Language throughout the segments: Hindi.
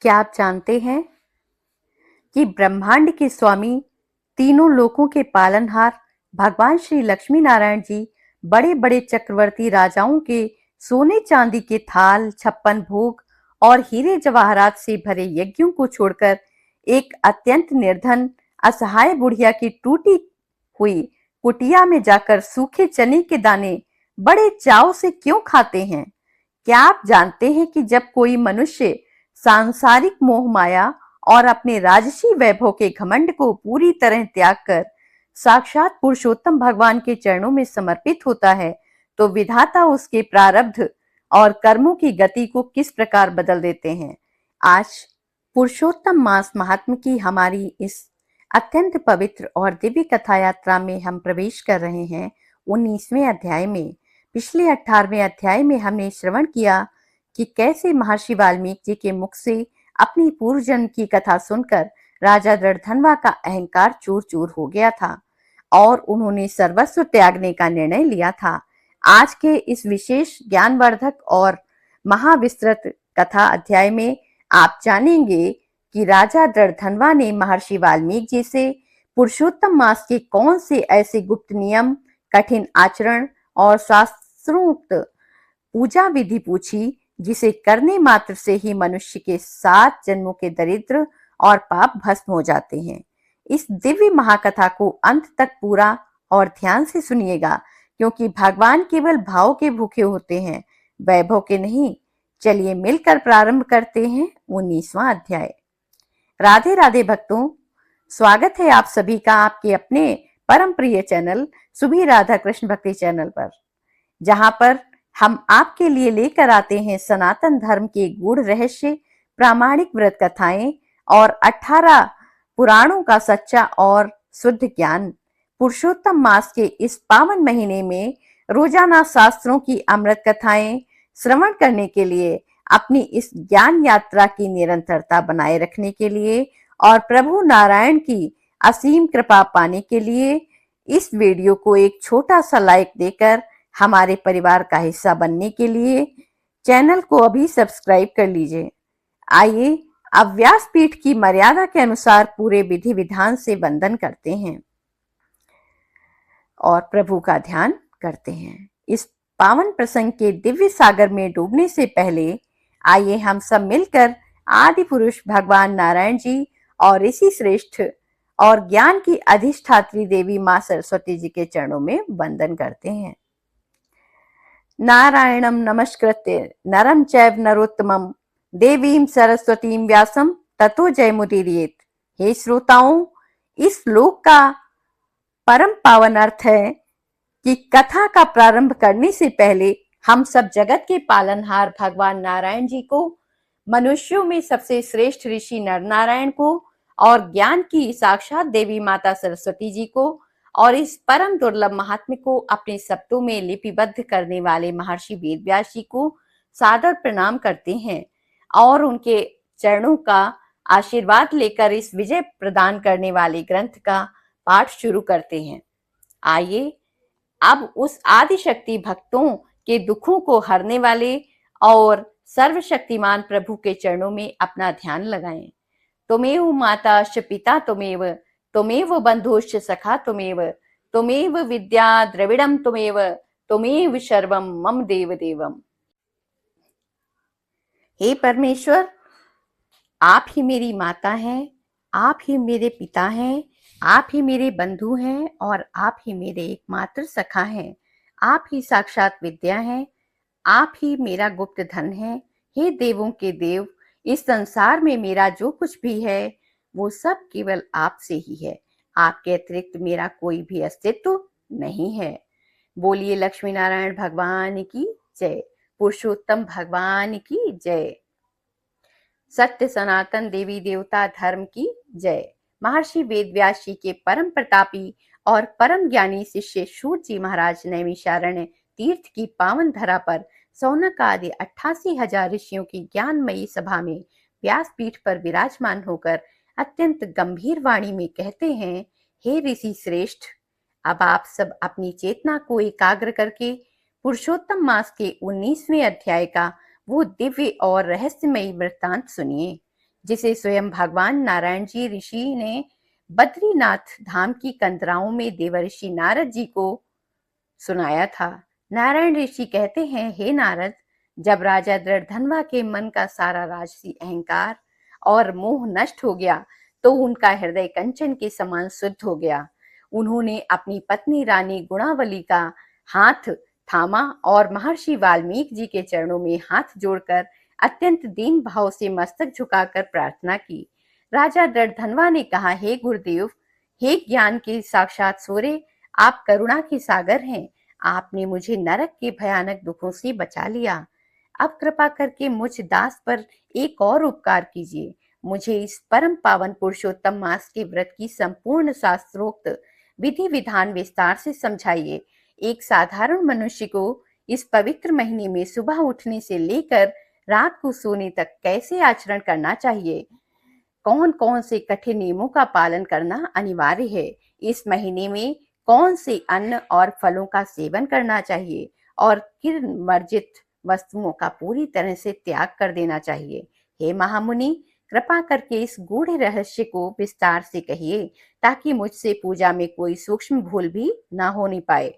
क्या आप जानते हैं कि ब्रह्मांड के स्वामी, तीनों लोकों के पालनहार भगवान श्री लक्ष्मी नारायण जी बड़े बड़े चक्रवर्ती राजाओं के सोने चांदी के थाल, छप्पन भोग और हीरे जवाहरात से भरे यज्ञों को छोड़कर एक अत्यंत निर्धन असहाय बुढ़िया की टूटी हुई कुटिया में जाकर सूखे चने के दाने बड़े चाव से क्यों खाते हैं? क्या आप जानते हैं कि जब कोई मनुष्य सांसारिक मोह माया और अपने राजसी वैभव के घमंड को पूरी तरह त्याग कर साक्षात पुरुषोत्तम भगवान के चरणों में समर्पित होता है, तो विधाता उसके प्रारब्ध और कर्मों की गति को किस प्रकार बदल देते हैं। आज पुरुषोत्तम मास महात्म की हमारी इस अत्यंत पवित्र और दिव्य कथा यात्रा में हम प्रवेश कर रहे हैं 19वें अध्याय में। पिछले 18वें अध्याय में हमने श्रवण किया कि कैसे महर्षि वाल्मीकि जी के मुख से अपनी पूर्व जन्म की कथा सुनकर राजा दृढ़धनवा का अहंकार चूर चूर हो गया था और उन्होंने सर्वस्व त्यागने का निर्णय लिया था। आज के इस विशेष ज्ञानवर्धक और महाविस्तृत कथा अध्याय में आप जानेंगे कि राजा दृढ़धनवा ने महर्षि वाल्मीकि जी से पुरुषोत्तम मास के कौन से ऐसे गुप्त नियम, कठिन आचरण और शास्त्रोक्त पूजा विधि पूछी जिसे करने मात्र से ही मनुष्य के 7 जन्मों के दरिद्र और पाप भस्म हो जाते हैं। इस दिव्य महाकथा को अंत तक पूरा और ध्यान से सुनिएगा, क्योंकि भगवान केवल भाव के भूखे होते हैं, वैभव के नहीं। चलिए मिलकर प्रारंभ करते हैं 19वां अध्याय। राधे राधे भक्तों, स्वागत है आप सभी का आपके अपने परम प्रिय चैनल सुभी राधा कृष्ण भक्ति चैनल पर, जहां पर हम आपके लिए लेकर आते हैं सनातन धर्म के गूढ़ रहस्य, प्रामाणिक व्रत कथाएं और 18 पुराणों का सच्चा और शुद्ध ज्ञान। पुरुषोत्तम मास के इस पावन महीने में रोजाना शास्त्रों की अमृत कथाएं श्रवण करने के लिए, अपनी इस ज्ञान यात्रा की निरंतरता बनाए रखने के लिए और प्रभु नारायण की असीम कृपा पाने के लिए इस वीडियो को एक छोटा सा लाइक देकर हमारे परिवार का हिस्सा बनने के लिए चैनल को अभी सब्सक्राइब कर लीजिए। आइए अब व्यासपीठ की मर्यादा के अनुसार पूरे विधि विधान से वंदन करते हैं और प्रभु का ध्यान करते हैं। इस पावन प्रसंग के दिव्य सागर में डूबने से पहले आइए हम सब मिलकर आदि पुरुष भगवान नारायण जी और ऋषि श्रेष्ठ और ज्ञान की अधिष्ठात्री देवी मां सरस्वती जी के चरणों में वंदन करते हैं। नारायणं नमस्कृत्य नरं चैव नरोत्तमं देवीं सरस्वतीं व्यासं ततो जयमुदीरयेत्। हे श्रोताओं, इस श्लोक का परम पावन अर्थ है कि कथा का प्रारंभ करने से पहले हम सब जगत के पालनहार भगवान नारायण जी को, मनुष्यों में सबसे श्रेष्ठ ऋषि नर नारायण को और ज्ञान की साक्षात देवी माता सरस्वती जी को और इस परम दुर्लभ महात्म्य को अपने शब्दों में लिपिबद्ध करने वाले महर्षि वेदव्यास जी को सादर प्रणाम करते हैं और उनके चरणों का आशीर्वाद लेकर इस विजय प्रदान करने वाले ग्रंथ का पाठ शुरू करते हैं। आइए अब उस आदिशक्ति भक्तों के दुखों को हरने वाले और सर्वशक्तिमान प्रभु के चरणों में अपना ध्यान लगाएं। त्वमेव माताश्च पिता त्वमेव, त्वमेव बंधुश्च सखा त्वमेव, त्वमेव विद्या द्रविड़ं त्वमेव, त्वमेव सर्वं मम देव देवम। हे परमेश्वर, आप ही मेरी माता हैं, आप ही मेरे पिता हैं, आप ही मेरे बंधु हैं और आप ही मेरे एकमात्र सखा हैं। आप ही साक्षात विद्या हैं, आप ही मेरा गुप्त धन है। हे देवों के देव, इस संसार में मेरा जो कुछ भी है वो सब केवल आपसे ही है। आपके अतिरिक्त मेरा कोई भी अस्तित्व नहीं है। बोलिए लक्ष्मी नारायण भगवान की जय, पुरुषोत्तम भगवान की जय, सत्य सनातन देवी देवता धर्म की जय। महर्षि वेदव्यास जी के परम प्रतापी और परम ज्ञानी शिष्य शूर जी महाराज नैमिषारण्य तीर्थ की पावन धरा पर सौनक आदि 88,000 ऋषियों की ज्ञानमयी सभा में व्यासपीठ पर विराजमान होकर अत्यंत गंभीर वाणी में कहते हैं, हे ऋषि श्रेष्ठ, अब आप सब अपनी चेतना को एकाग्र करके पुरुषोत्तम मास के 19वें अध्याय का वो दिव्य और रहस्यमयी वृत्तांत सुनिए, जिसे स्वयं भगवान नारायण जी ऋषि ने बद्रीनाथ धाम की कंदराओं में देवर्षि नारद जी को सुनाया था। नारायण ऋषि कहते हैं, हे नारद, जब राजा दृढ़धनवा के मन का सारा राजसी अहंकार और मोह नष्ट हो गया तो उनका हृदय कंचन के समान शुद्ध हो गया। उन्होंने अपनी पत्नी रानी गुणावली का हाथ थामा और महर्षि वाल्मीकि जी के चरणों में हाथ जोड़कर अत्यंत दीन भाव से मस्तक झुकाकर प्रार्थना की। राजा दृढ़धनवा ने कहा, हे गुरुदेव, हे ज्ञान के साक्षात सूर्य, आप करुणा के सागर हैं। आपने मुझे नरक के भयानक दुखों से बचा लिया। अब कृपा करके मुझ दास पर एक और उपकार कीजिए। मुझे इस परम पावन पुरुषोत्तम मास के व्रत की संपूर्ण शास्त्रोक्त विधि विधान विस्तार से समझाइए। एक साधारण मनुष्य को इस पवित्र महीने में सुबह उठने से लेकर रात को सोने तक कैसे आचरण करना चाहिए, कौन कौन से कठिन नियमों का पालन करना अनिवार्य है, इस महीने में कौन से अन्न और फलों का सेवन करना चाहिए और किन वर्जित वस्तुओं का पूरी तरह से त्याग कर देना चाहिए। हे महामुनि, कृपा करके इस गूढ़ रहस्य को विस्तार से कहिए ताकि मुझसे पूजा में कोई सूक्ष्म भूल भी ना होने पाए।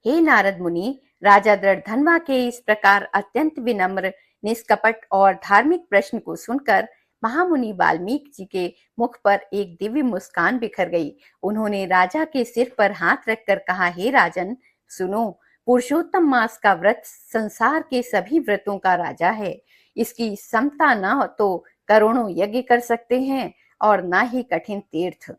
हे नारद मुनि, राजा दृढ़धनवा के इस प्रकार अत्यंत विनम्र, निष्कपट और धार्मिक प्रश्न को सुनकर महामुनि वाल्मीकि जी के मुख पर एक दिव्य मुस्कान बिखर गई। उन्होंने राजा के सिर पर हाथ रखकर कहा, हे राजन, सुनो, पुरुषोत्तम मास का व्रत संसार के सभी व्रतों का राजा है। इसकी समता न हो तो करोड़ों यज्ञ कर सकते हैं और ना ही कठिन तीर्थ।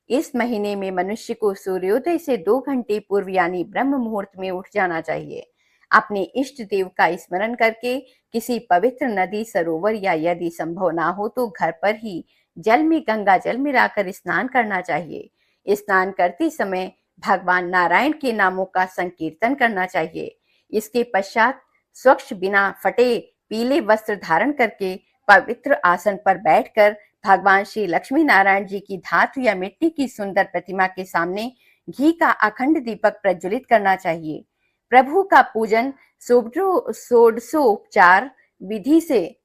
इस महीने में मनुष्य को सूर्योदय से 2 घंटे पूर्व यानी ब्रह्म मुहूर्त में उठ जाना चाहिए। अपने इष्ट देव का स्मरण करके किसी पवित्र नदी, सरोवर या यदि संभव ना हो तो घर पर ही जल में गंगा जल मिलाकर स्नान करना चाहिए। स्नान करते समय भगवान नारायण के नामों का संकीर्तन करना चाहिए। इसके पश्चात स्वच्छ बिना फटे पीले वस्त्र धारण करके पवित्र आसन पर बैठकर भगवान श्री लक्ष्मी नारायण जी की धातु या मिट्टी की सुंदर प्रतिमा के सामने घी का अखंड दीपक प्रज्वलित करना चाहिए। प्रभु का पूजन षोडशोपचार विधि से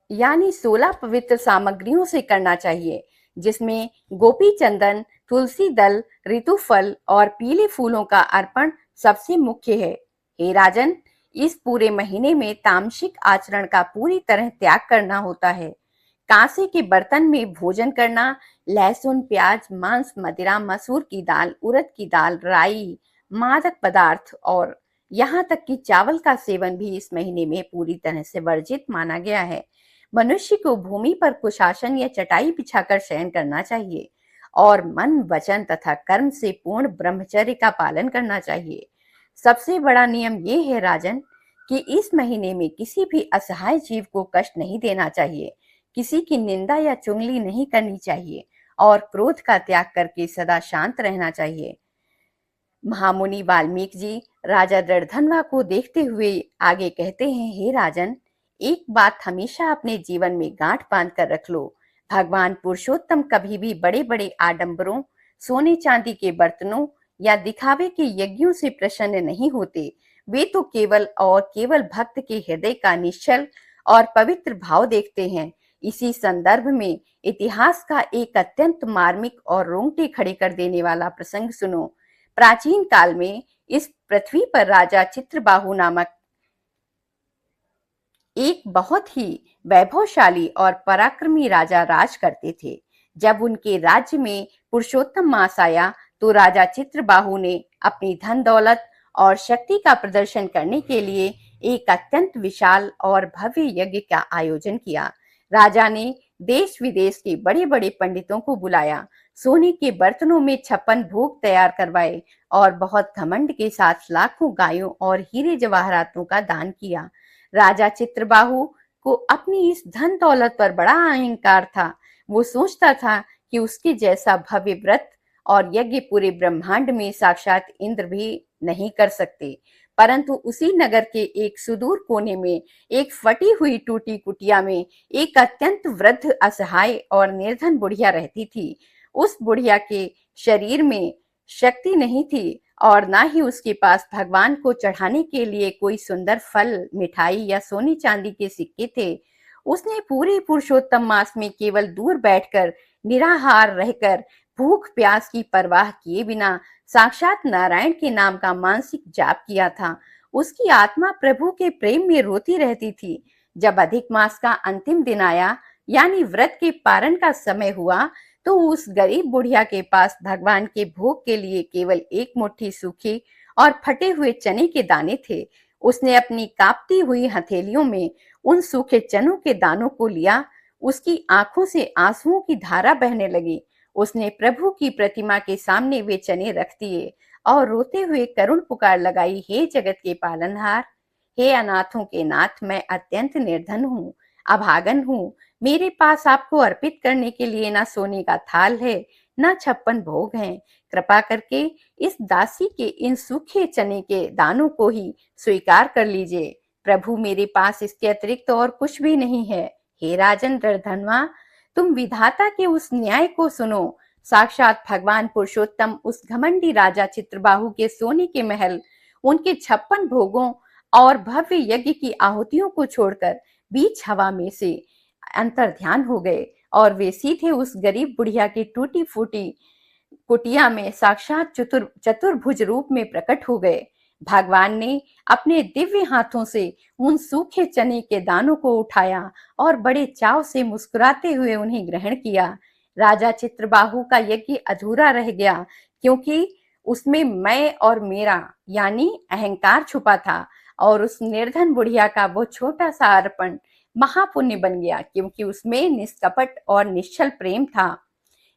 यानी 16 पवित्र सामग्रियों से करना चाहिए, जिसमें गोपी चंदन, तुलसी दल, ऋतु फल और पीले फूलों का अर्पण सबसे मुख्य है। हे राजन, इस पूरे महीने में तामसिक आचरण का पूरी तरह त्याग करना होता है। कांसे के बर्तन में भोजन करना, लहसुन, प्याज, मांस, मदिरा, मसूर की दाल, उड़द की दाल, राई, मादक पदार्थ और यहाँ तक कि चावल का सेवन भी इस महीने में पूरी तरह से वर्जित माना गया है। मनुष्य को भूमि पर कुशासन या चटाई बिछाकर शयन करना चाहिए और मन, वचन तथा कर्म से पूर्ण ब्रह्मचर्य का पालन करना चाहिए। सबसे बड़ा नियम ये है राजन कि इस महीने में किसी भी असहाय जीव को कष्ट नहीं देना चाहिए, किसी की निंदा या चुगली नहीं करनी चाहिए और क्रोध का त्याग करके सदा शांत रहना चाहिए। महामुनि वाल्मीकि जी राजा दृढ़धनवा को देखते हुए आगे कहते हैं, हे राजन, एक बात हमेशा अपने जीवन में गांठ बांध कर रख लो। भगवान पुरुषोत्तम कभी भी बड़े बड़े आडंबरों, सोने चांदी के बर्तनों या दिखावे के यज्ञों से प्रसन्न नहीं होते। वे तो केवल और केवल भक्त के हृदय का निश्चल और पवित्र भाव देखते हैं। इसी संदर्भ में इतिहास का एक अत्यंत मार्मिक और रोंगटे खड़े कर देने वाला प्रसंग सुनो। प्राचीन काल में इस पृथ्वी पर राजा चित्रबाहु नामक एक बहुत ही वैभवशाली और पराक्रमी राजा राज करते थे। जब उनके राज्य में पुरुषोत्तम मास आया तो राजा चित्रबाहु ने अपनी धन दौलत और शक्ति का प्रदर्शन करने के लिए एक अत्यंत विशाल और भव्य यज्ञ का आयोजन किया। राजा ने देश विदेश के बड़े बड़े पंडितों को बुलाया, सोने के बर्तनों में 56 भोग तैयार करवाए और बहुत घमंड के साथ लाखों गायों और हीरे जवाहरातों का दान किया। राजा चित्रबाहु को अपनी इस धन दौलत पर बड़ा अहंकार था। वो सोचता था कि उसके जैसा भव्य व्रत और यज्ञ पूरे ब्रह्मांड में साक्षात इंद्र भी नहीं कर सकते। परंतु उसी नगर के एक सुदूर कोने में एक फटी हुई टूटी कुटिया में एक अत्यंत वृद्ध, असहाय और निर्धन बुढ़िया रहती थी। उस बुढ़िया के शरीर में शक्ति नहीं थी और ना ही उसके पास भगवान को चढ़ाने के लिए कोई सुंदर फल, मिठाई या सोने चांदी के सिक्के थे। उसने पूरे पुरुषोत्तम मास में केवल दूर बैठकर, निराहार रहकर, भूख प्यास की परवाह किए बिना साक्षात नारायण के नाम का मानसिक जाप किया था। उसकी आत्मा प्रभु के प्रेम में रोती रहती थी। जब अधिक मास का अंतिम दिन आया, यानी व्रत के पारण का समय हुआ, तो उस गरीब बुढ़िया के पास भगवान के भोग के लिए केवल एक मुट्ठी सूखे और फटे हुए चने के दाने थे। उसने अपनी कांपती हुई हथेलियों में उन सूखे चनों के दानों को लिया। उसकी आंखों से आंसुओं की धारा बहने लगी। उसने प्रभु की प्रतिमा के सामने वे चने रख दिए और रोते हुए करुण पुकार लगाई, हे जगत के पालनहार, हे अनाथों के नाथ, मैं अत्यंत निर्धन हूँ, अभागन हूँ। मेरे पास आपको अर्पित करने के लिए ना सोने का थाल है, ना 56 भोग हैं। कृपा करके इस दासी के इन सूखे चने के दानों को ही स्वीकार कर लीजिए। प्रभु, मेरे पास इसके अतिरिक्त और कुछ भी नहीं है। हे राजन धनवा, तुम विधाता के उस न्याय को सुनो। साक्षात भगवान पुरुषोत्तम उस घमंडी राजा चित्रबाहु के सोने के महल, उनके 56 भोगों और भव्य यज्ञ की आहुतियों को छोड़कर बीच हवा में से अंतर ध्यान हो गए और वे सीधे उस गरीब बुढ़िया की टूटी फूटी कुटिया में साक्षात चतुर्भुज रूप में प्रकट हो गए। भगवान ने अपने दिव्य हाथों से उन सूखे चने के दानों को उठाया और बड़े चाव से मुस्कुराते हुए उन्हें ग्रहण किया। राजा चित्रबाहु का यज्ञ अधूरा रह गया क्योंकि उसमें मैं और मेरा यानी अहंकार छुपा था, और उस निर्धन बुढ़िया का वो छोटा सा अर्पण महापुण्य बन गया क्योंकि उसमें निष्कपट और निश्चल प्रेम था।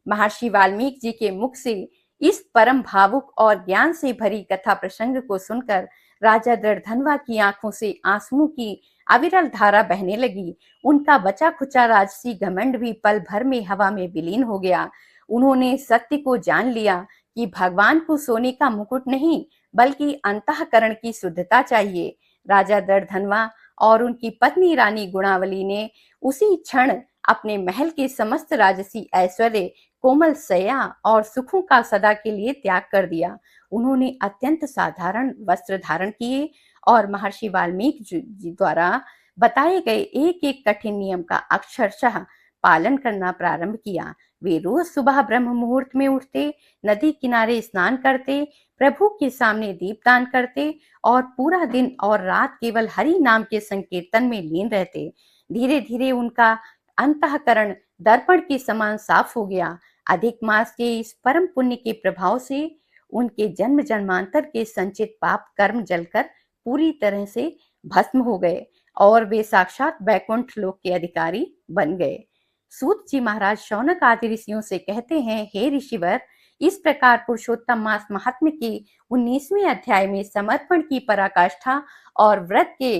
महर्षि वाल्मीकि जी के मुख से इस परम भावुक और ज्ञान से भरी कथा प्रसंग को सुनकर राजा दर्धनवा की आंखों से आंसुओं की अविरल धारा बहने लगी। उनका बचा खुचा राजसी घमंड भी पल भर में हवा में विलीन हो गया। उन्होंने सत्य को जान लिया कि भगवान को सोने का मुकुट नहीं, बल्कि अंतःकरण की शुद्धता चाहिए। राजा दर्धनवा और उनकी पत्नी रानी गुणावली ने उसी क्षण अपने महल के समस्त राजसी ऐश्वर्य, कोमल सया और सुखों का सदा के लिए त्याग कर दिया। उन्होंने अत्यंत साधारण वस्त्र धारण किए और महर्षि वाल्मीकि जी द्वारा बताए गए एक एक कठिन नियम का अक्षरशः पालन करना प्रारंभ किया। वे रोज सुबह ब्रह्म मुहूर्त में उठते, नदी किनारे स्नान करते, प्रभु के सामने दीपदान करते और पूरा दिन और रात केवल हरि नाम के संकीर्तन में लीन रहते। धीरे धीरे उनका अंतःकरण दर्पण के समान साफ हो गया। अधिक मास के इस परम पुण्य के प्रभाव से उनके जन्म जन्मांतर के संचित पाप कर्म जलकर पूरी तरह से भस्म हो गए और वे साक्षात बैकुंठ लोक के अधिकारी बन गए। सूत जी महाराज शौनक आदि ऋषियों से कहते हैं, हे ऋषिवर, इस प्रकार पुरुषोत्तम मास महात्म्य के 19वें अध्याय में समर्पण की पराकाष्ठा और व्रत के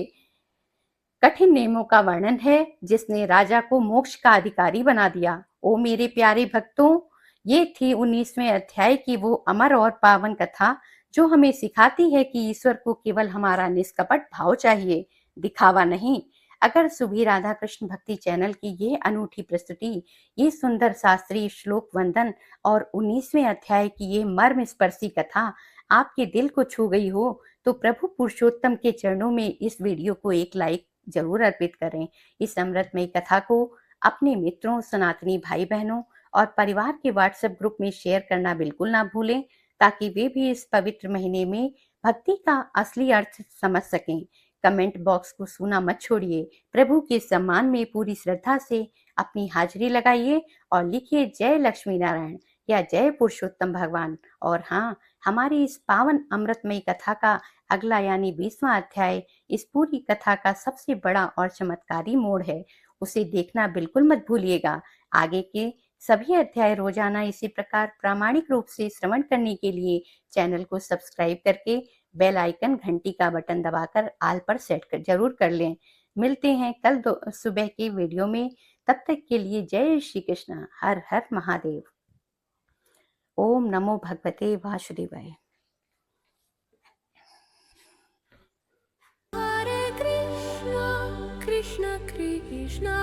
कठिन नियमों का वर्णन है जिसने राजा को मोक्ष का अधिकारी बना दिया। ओ मेरे प्यारे भक्तों, ये थी 19वें अध्याय की वो अमर और पावन कथा जो हमें सिखाती है कि ईश्वर को केवल हमारा निष्कपट भाव चाहिए, दिखावा नहीं। अगर सुभी राधा कृष्ण भक्ति चैनल की ये अनूठी प्रस्तुति, ये सुंदर शास्त्रीय श्लोक वंदन और 19वें अध्याय की ये मर्म स्पर्शी कथा आपके दिल को छू गई हो तो प्रभु पुरुषोत्तम के चरणों में इस वीडियो को एक लाइक जरूर अर्पित करें। इस अमृतमयी कथा को अपने मित्रों, सनातनी भाई बहनों और परिवार के व्हाट्सएप ग्रुप में शेयर करना बिल्कुल ना भूलें ताकि वे भी इस पवित्र महीने में भक्ति का असली अर्थ समझ सकें। कमेंट बॉक्स को सूना मत छोड़िए। प्रभु के सम्मान में पूरी श्रद्धा से अपनी हाजिरी लगाइए और लिखिए जय लक्ष्मी नारायण या जय पुरुषोत्तम भगवान। और हाँ, हमारी इस पावन अमृतमयी कथा का अगला यानी 20वां अध्याय इस पूरी कथा का सबसे बड़ा और चमत्कारी मोड़ है, उसे देखना बिल्कुल मत भूलिएगा। आगे के सभी अध्याय रोजाना इसी प्रकार प्रामाणिक रूप से श्रवण करने के लिए चैनल को सब्सक्राइब करके बेल आइकन घंटी का बटन दबाकर आल पर सेट जरूर कर लें। मिलते हैं कल सुबह के वीडियो में। तब तक के लिए जय श्री कृष्ण, हर हर महादेव। ओम नमो भगवते वासुदेवाय। Hare Krishna, Krishna Krishna